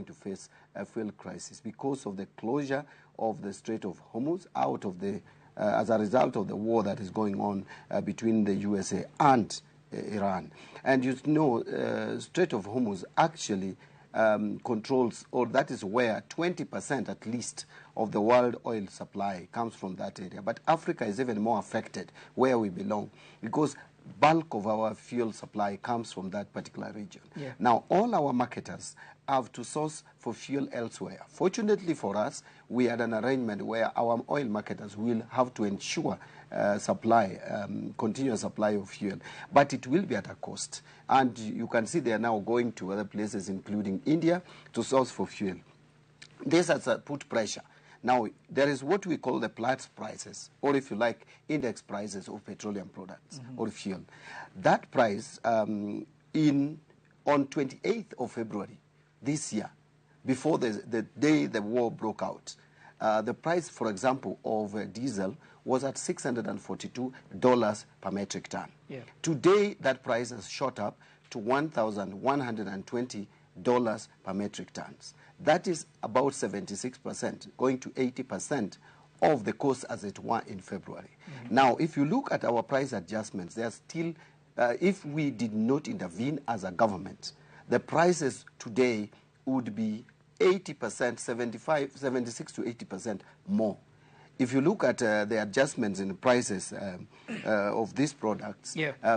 to face a fuel crisis because of the closure of the Strait of Hormuz as a result of the war that is going on between the USA and Iran. And you know, Strait of Hormuz actually controls, or that is where 20% at least of the world oil supply comes from that area. But Africa is even more affected where we belong because bulk of our fuel supply comes from that particular region. Yeah. Now, all our marketers have to source for fuel elsewhere. Fortunately for us, we had an arrangement where our oil marketers will have to ensure continuous supply of fuel, but it will be at a cost. And you can see they are now going to other places, including India, to source for fuel. This has put pressure. Now, there is what we call the Platts prices, or if you like, index prices of petroleum products or fuel. That price, on 28th of February this year, before the day the war broke out, the price, for example, of diesel was at $642 per metric ton. Yeah. Today, that price has shot up to $1,120 per metric tons. That is about 76%, going to 80% of the cost as it were in February. Now, if you look at our price adjustments, they are still, if we did not intervene as a government, the prices today would be 80%, 76 to 80% more. If you look at the adjustments in the prices of these products,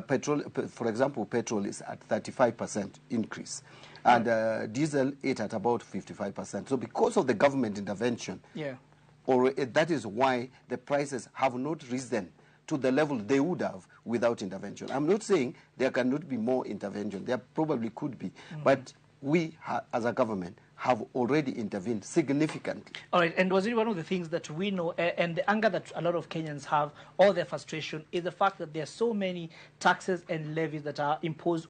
petrol, for example, petrol is at 35% increase. And diesel, it at about 55%. So because of the government intervention, that is why the prices have not risen to the level they would have without intervention. I'm not saying there cannot be more intervention. There probably could be. But we, as a government, have already intervened significantly. All right, and was it one of the things that we know, and the anger that a lot of Kenyans have, or their frustration, is the fact that there are so many taxes and levies that are imposed